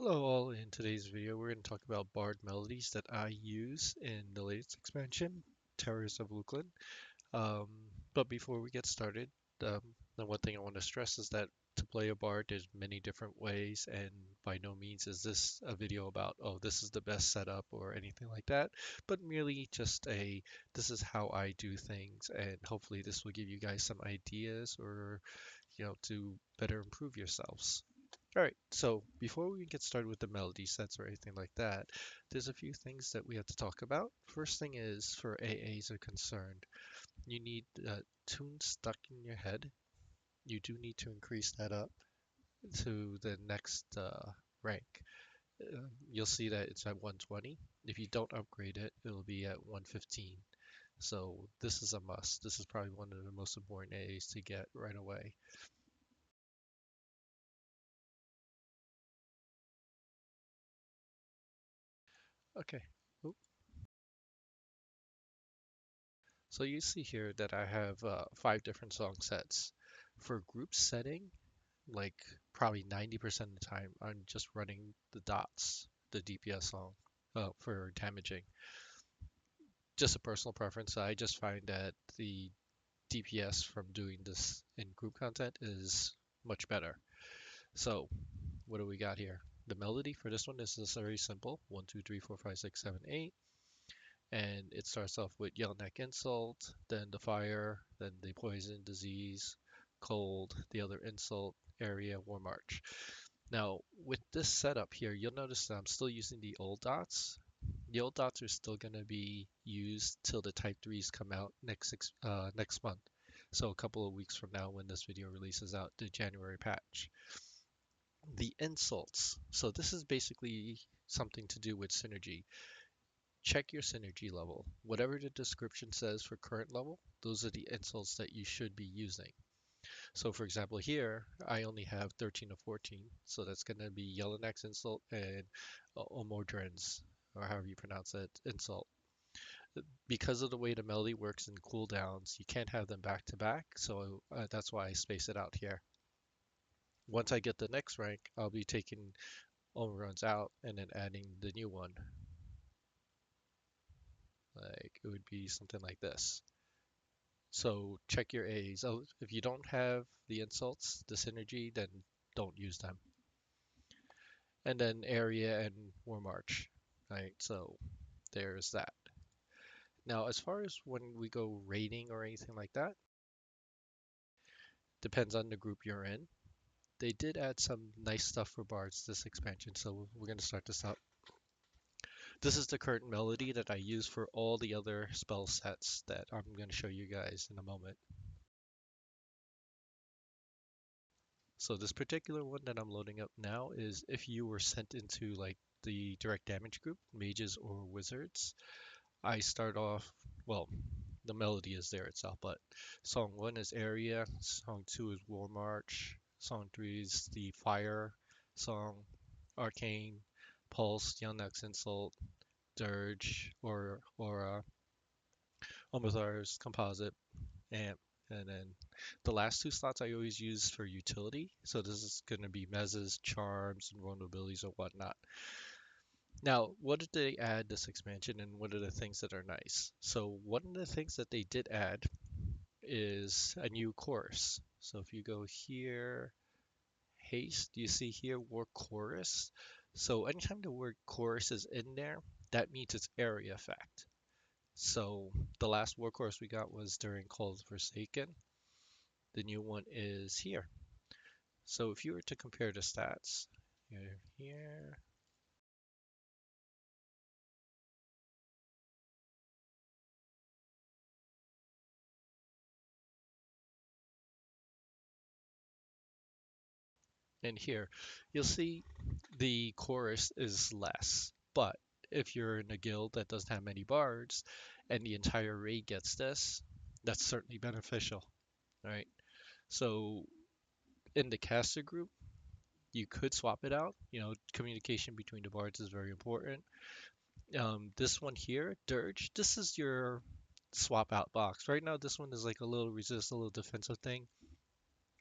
Hello all, in today's video we're going to talk about barred melodies that I use in the latest expansion, Terrors of Luklin. Um, but before we get started, um, the one thing I want to stress is that to play a bard there's many different ways, and by no means is this a video about, oh, this is the best setup or anything like that, but merely just this is how I do things, and hopefully this will give you guys some ideas or, to better improve yourselves. All right, so before we get started with the melody sets or anything like that, there's a few things that we have to talk about. First thing is, for AAs are concerned, you need tunes stuck in your head. You do need to increase that up to the next rank. You'll see that it's at 120. If you don't upgrade it, it'll be at 115. So this is a must. This is probably one of the most important AAs to get right away. Okay. So you see here that I have five different song sets. For group setting, like probably 90% of the time, I'm just running the dots, the DPS song, for damaging. Just a personal preference. I just find that the DPS from doing this in group content is much better. So what do we got here? The melody for this one is just very simple. 1, 2, 3, 4, 5, 6, 7, 8. And it starts off with Yellowneck Insult, then the fire, then the poison, disease, cold, the other insult, area, war march. Now, with this setup here, you'll notice that I'm still using the old dots. The old dots are still going to be used till the Type 3s come out next month. So a couple of weeks from now when this video releases out, the January patch. The insults. So this is basically something to do with synergy. Check your synergy level. Whatever the description says for current level, those are the insults that you should be using. So for example here, I only have 13 of 14, so that's going to be Yellowneck's insult and Omodren's, or however you pronounce it, insult. Because of the way the melody works in cooldowns, you can't have them back to back, so that's why I space it out here. Once I get the next rank, I'll be taking overruns out and then adding the new one. Like it would be something like this. So check your A's. Oh, if you don't have the insults, the synergy, then don't use them. And then area and war march. Right, so there's that. Now, as far as when we go raiding or anything like that, depends on the group you're in. They did add some nice stuff for bards this expansion, so we're going to start this out. This is the current melody that I use for all the other spell sets that I'm going to show you guys in a moment. So this particular one that I'm loading up now is if you were sent into like the direct damage group, mages or wizards. I start off, well, the melody is there itself, but song 1 is area, song 2 is war march, song 3 is the fire song, arcane, pulse, young next insult, dirge, or aura, Omithars, composite, amp, and then the last two slots I always use for utility. So this is going to be mezzes, charms, and vulnerabilities or whatnot. Now, what did they add this expansion, and what are the things that are nice? So one of the things that they did add is a new chorus. So if you go here, haste, you see here war chorus. So anytime the word chorus is in there, that means it's area effect. So the last war chorus we got was during Call of Forsaken. The new one is here. So if you were to compare the stats, here, and here, you'll see the chorus is less. But if you're in a guild that doesn't have many bards and the entire raid gets this, that's certainly beneficial, right? So in the caster group, you could swap it out. Communication between the bards is very important. This one here, Dirge, this is your swap out box. Right now, this one is like a little resist, a little defensive thing.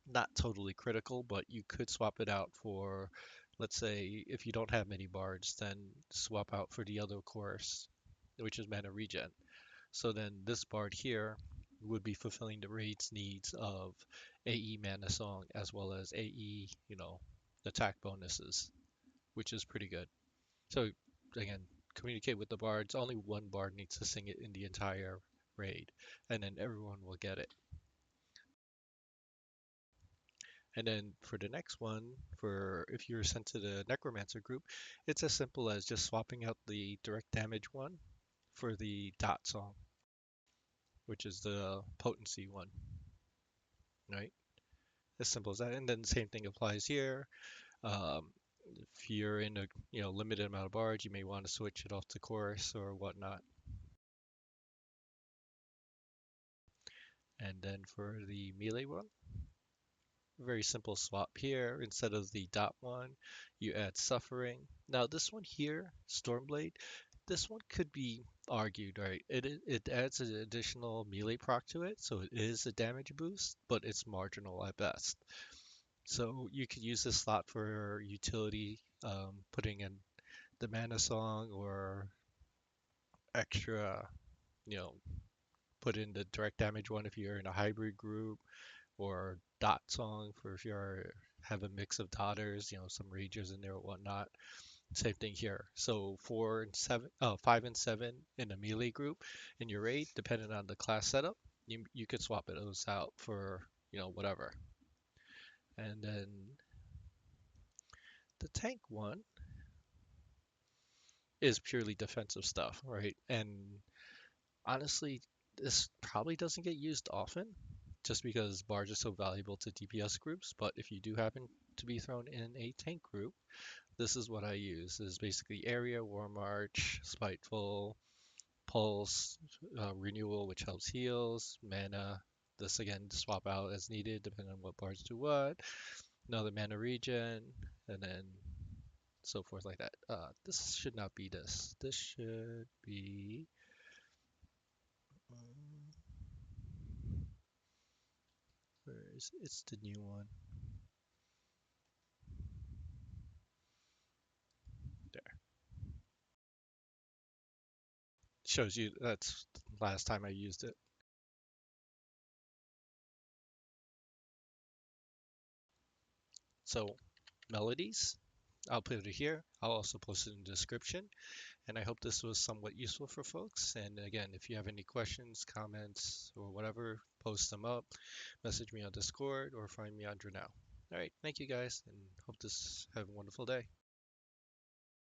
Not totally critical, but you could swap it out for Let's say if you don't have many bards, then swap out for the other course, which is mana regen. So then this bard here would be fulfilling the raid's needs of AE mana song as well as AE, attack bonuses, which is pretty good. So again, communicate with the bards. Only one bard needs to sing it in the entire raid, and then everyone will get it. And then for the next one, for if you're sent to the Necromancer group, it's as simple as just swapping out the direct damage one for the dot song, which is the potency one, right? As simple as that. And then the same thing applies here. Um, if you're in a limited amount of bards, you may want to switch it off to chorus or whatnot. And then for the melee one, very simple swap here. Instead of the dot one, you add suffering. Now this one here, Stormblade, this one could be argued, right? It adds an additional melee proc to it, so it is a damage boost, but it's marginal at best. So you could use this slot for utility, putting in the mana song or extra, you know, put in the direct damage one if you're in a hybrid group, or dot song for if you're have a mix of daughters, some ragers in there or whatnot. Same thing here. So 5 and 7 in a melee group in your raid, depending on the class setup, you could swap those out for whatever. And then the tank one is purely defensive stuff, right? And honestly, this probably doesn't get used often just because bars are so valuable to DPS groups. But if you do happen to be thrown in a tank group, this is what I use. Is basically area, war march, spiteful, pulse, renewal, which helps heals, mana. This again swap out as needed depending on what bars do what. Another mana regen, and then so forth like that. This should not be this. This should be. Um, where is it? It's the new one. There. Shows you that's the last time I used it. So, Melodies, I'll put it here. I'll also post it in the description. And I hope this was somewhat useful for folks. And again, if you have any questions, comments, or whatever, post them up, message me on Discord, or find me on Dranow. All right, thank you guys, and hope this have a wonderful day.